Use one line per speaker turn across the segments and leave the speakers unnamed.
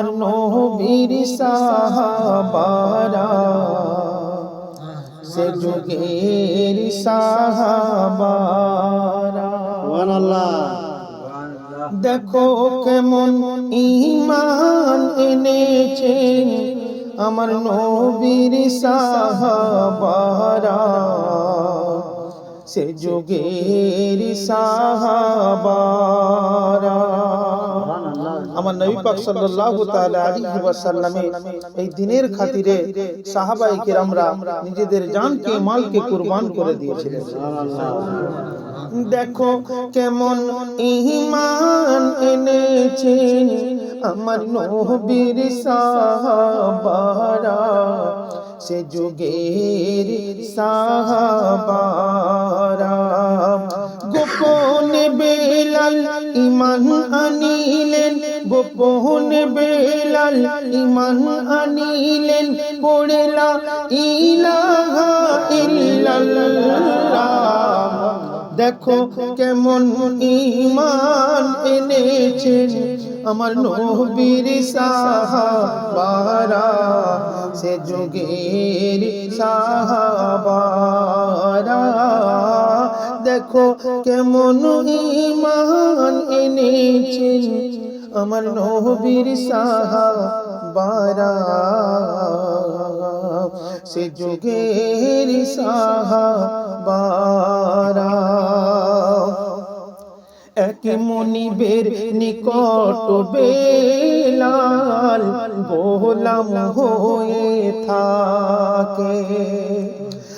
আমার নবীর সাহাবারা, সে যুগের সাহাবারা।
সুবহানাল্লাহ।
দেখো কেমন ঈমান এনেছে আমার নবীর সাহাবারা, সে যুগের সাহাবারা। আমার নবী পাক সাল্লাল্লাহু তাআলা আলাইহি ওয়াসাল্লামের এই দিনের খাতিরে সাহাবায়ে কেরামরা নিজেদের জানকে মালকে কুরবান করে দিয়েছিলেন। দেখো কেমন ঈমান এনেছে আমার নবীর সাহাবারা, সে যুগের সাহাবারা। গোপনে বেলাল ঈমান আনিলেন, গোপনে বেলাল ঈমান আনিলেন, পড়ে লা ইলাহা ইল্লাল্লাহ। দেখো কেমন ঈমান এনেছেন আমার নবীর সাহাবারা, সে যুগের সাহাবারা। দেখো কেমন ঈমান এনেছেন আমার নবীর সাহাবারা, সে যুগের সাহাবারা। এক মনিবের নিকট বেলাল গোলাম হয়ে থাকে।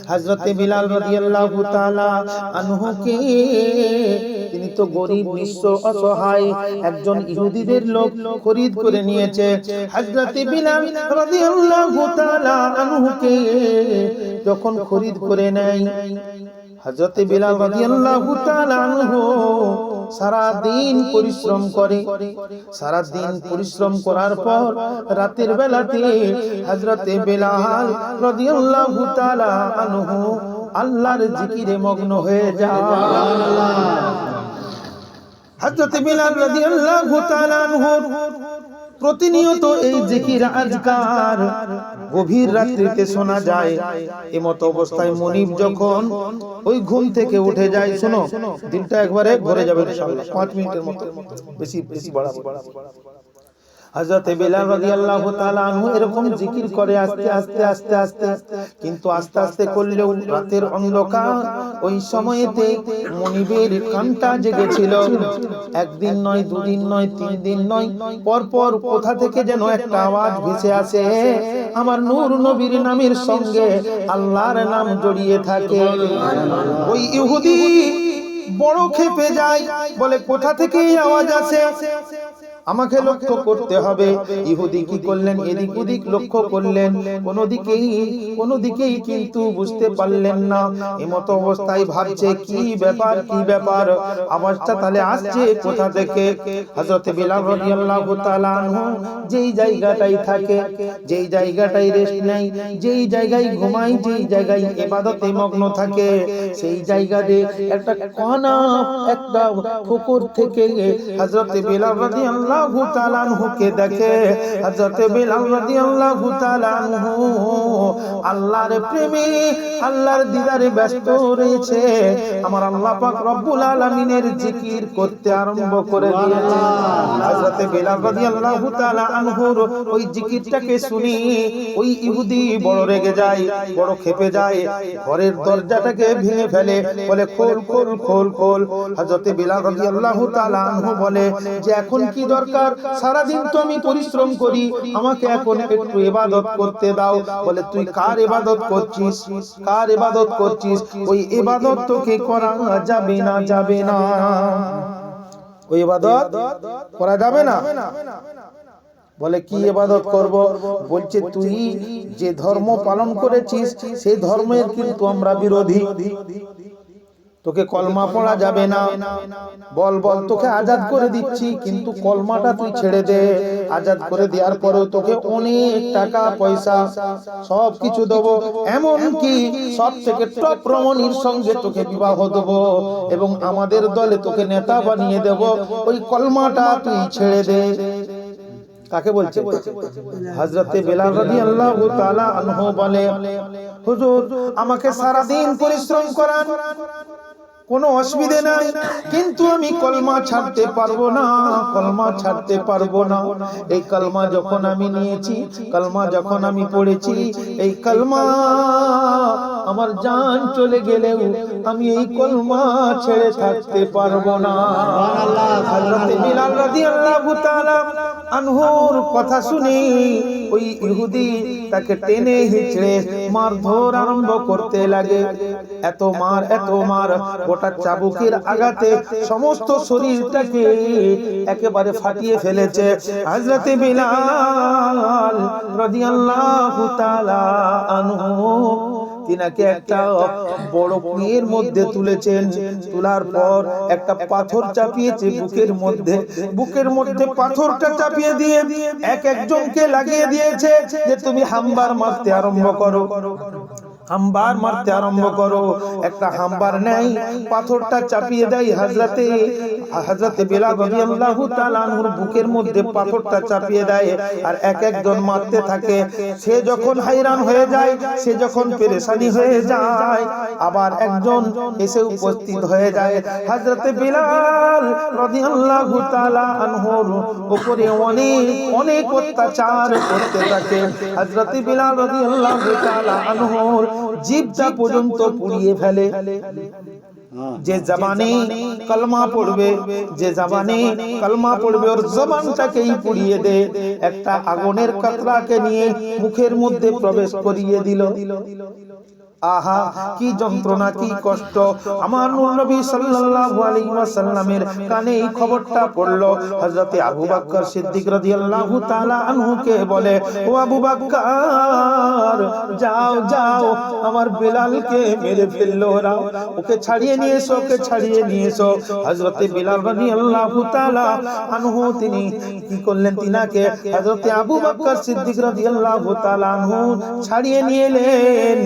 হযরতে বিলাল রাদিয়াল্লাহু তাআলা আনহুকে, তিনি তো গরীব নিঃস্ব অসহায় একজন ইহুদিদের লোক খরিদ করে নিয়েছে। হযরতে বিলাল রাদিয়াল্লাহু তাআলা আনহুকে যখন খরিদ করে নেয়, হযরতে বিলাল রাদিয়াল্লাহু তাআলা আনহু সারা দিন পরিশ্রম করে। সারা দিন পরিশ্রম করার পর রাতের বেলাতে হযরতে বিলাল রাদিয়াল্লাহু তাআলা আনহু আল্লাহর জিকিরে মগ্ন হয়ে যায়। হযরতে বিলাল রাদিয়াল্লাহু তাআলা আনহু প্রতিনিয়ত এই জিকির আজকার গভীর রাত্রিতে শোনা যায়। এমত অবস্থায় মনিব যখন ওই ঘুম থেকে উঠে যায়, শোনো দিনটা একবারে ভরে যাবে ইনশাআল্লাহ, 5 মিনিটের মতো, বেশি বাড়াবো। হযরতে বিলাল রাদিয়াল্লাহু তাআলা আনহু এরকম জিকির করে আস্তে আস্তে আস্তে আস্তে, কিন্তু আস্তে আস্তে করলেও রাতের অন্ধকার ওই সময়েতে মনিবের কানটা জেগেছিল। একদিন নয়, দুদিন নয়, 3 দিন নয়, পর পর কোথা থেকে যেন একটা আওয়াজ ভেসে আসে, আমার নূর নবীর নামের সঙ্গে আল্লাহর নাম জড়িয়ে থাকে। ওই ইহুদি বড় ক্ষেপে যায়, বলে কোথা থেকে এই আওয়াজ আসে, আমাকে লক্ষ্য করতে হবে। ইহুদি কি করলেন, এদিক ওদিক লক্ষ্য করলেন, কোন দিকেই কিন্তু বুঝতে পারলেন না। এমত অবস্থায় ভাবছে কি ব্যাপার, কি ব্যাপার, আওয়াজটা তাহলে আসছে কোথা থেকে। হযরত বিলাল রাদিয়াল্লাহু তাআলা আনহু যেই জায়গাটাই থাকে, যেই জায়গাটাই রেস্ট নেয়, যেই জায়গায় ঘুমায়, যেই জায়গায় ইবাদতে মগ্ন থাকে, সেই জায়গাতে একটা কোনা, একটা পুকুর থেকে হযরত বিলাল রাদিয়াল্লাহু তাআলা আনহুকে দেখে। হযরত বিলাল রাদিয়াল্লাহু তাআলা আনহু আল্লাহর প্রেমে, আল্লাহর দিদারে ব্যস্ত রয়েছে। আমার আল্লাহ পাক রব্বুল আলামিনের জিকির করতে আরম্ভ করে দিয়েছে। হযরত বিলাল রাদিয়াল্লাহু তাআলা আনহুর ওই জিকিরটাকে শুনি ওই ইহুদি বড় রেগে যায়, বড় ক্ষেপে যায়, ঘরের দরজাটাকে ভেঙে ফেলে, বলে খোল খোল খোল খোল। হযরত বিলাল রাদিয়াল্লাহু তাআলা আনহু বলে যে এখন কি দরকার, সারা দিন তো আমি পরিশ্রম করি, আমাকে এখন একটু ইবাদত করতে দাও। বলে তুই কার ইবাদত করছিস, কার ইবাদত করছিস, ওই ইবাদত তোকে করা যাবে না, যাবে না, ওই ইবাদত করা যাবে না। বলে কি ইবাদত করব, বলছে তুই যে ধর্ম পালন করেছিস সেই ধর্মের কিন্তু আমরা বিরোধী, তোকে কলমা পড়া যাবে না। বল বল, তোকে আজাদ করে দিচ্ছি, কিন্তু কলমাটা তুই ছেড়ে দে। আজাদ করে দেওয়ার পরেও তোকে অনেক টাকা পয়সা সব কিছু দেবো, এমনকি সব থেকে টপ রমণীর সঙ্গে তোকে বিবাহ দেবো এবং আমাদের দলে তোকে নেতা বানিয়ে দেব, ওই কলমাটা তুই ছেড়ে দে। কাকে বলছে? হযরতে বেলাল রাদিয়াল্লাহু তাআলা আনহু বলে, হুজুর আমাকে সারা দিন পরিশ্রম করান, কোনো অসুবিধা নাই, কিন্তু আমি কলমা ছাড়তে পারবো না, কলমা ছাড়তে পারবো না। এই কলমা যখন আমি নিয়েছি, কলমা যখন আমি পড়েছি, এই কলমা আমার জান চলে গেলেও আমি এই কলমা ছেড়ে থাকতে পারবো না। হযরত বিলাল রাদিয়াল্লাহু তাআলা আনহুর কথা শুনে ওই ইহুদি তাকে টেনে হিচড়ে মারধর আরম্ভ করতে লাগে। এত মার, গোটা চাবুকের আঘাতে সমস্ত শরীরটাকে একেবারে ফাটিয়ে ফেলেছে। হযরত বিলাল রাদিয়াল্লাহু তাআলা আনহু তিনাকে একটা বড় কুঁয়ের মধ্যে তুলেছেন, তোলার পর একটা পাথর চাপিয়েছে বুকের মধ্যে পাথরটা চাপিয়ে দিয়ে একজনকে লাগিয়ে দিয়েছে যে তুমি হাম্বার মারতে আরম্ভ করো, হাম্বার মারতে আরম্ভ করো। একটা হাম্বার নেই, পাথরটা চাপিয়ে দেয় হযরতে বিলাল রাদিয়াল্লাহু তাআলা আনহুর বুকের মধ্যে পাথরটা চাপিয়ে দেয়, আর একজন মারতে থাকে। সে যখন হায়রান হয়ে যায়, সে যখন পেরেশানি হয়ে যায়, আবার একজন এসে উপস্থিত হয়ে যায়। হযরতে বিলাল রাদিয়াল্লাহু তাআলা আনহুর উপরে অনেক অত্যাচার করতে থাকে। হযরতে বিলাল রাদিয়াল্লাহু তাআলা আনহুর জিহ্বা পর্যন্ত পুড়িয়ে ফেলে। যে জবানে কলমা পড়বে, যে জবানে কলমা পড়বে ওর জবানটাকেই পুড়িয়ে দে। একটা আগুনের কাতরাকে নিয়ে মুখের মধ্যে প্রবেশ করিয়ে দিল। আহা কি যন্ত্রণা, কি কষ্ট! আমার নূর নবী সাল্লাল্লাহু আলাইহি ওয়াসাল্লামের কানে এই খবরটা পড়লো। হযরতে আবু বকর সিদ্দিক রাদিয়াল্লাহু তাআলা আনহুকে বলে, ও আবু বকর, যাও আমার বিলালকে মেরে ফেললো ওরা, ওকে ছাড়িয়ে নিয়ে এসো, ওকে ছাড়িয়ে নিয়ে এসো। হযরতে বিলাল রাদিয়াল্লাহু তাআলা আনহু তিনি কি করলেন, তিনাকে হযরতে আবু বকর সিদ্দিক রাদিয়াল্লাহু তাআলা আনহু ছাড়িয়ে নিয়ে এলেন।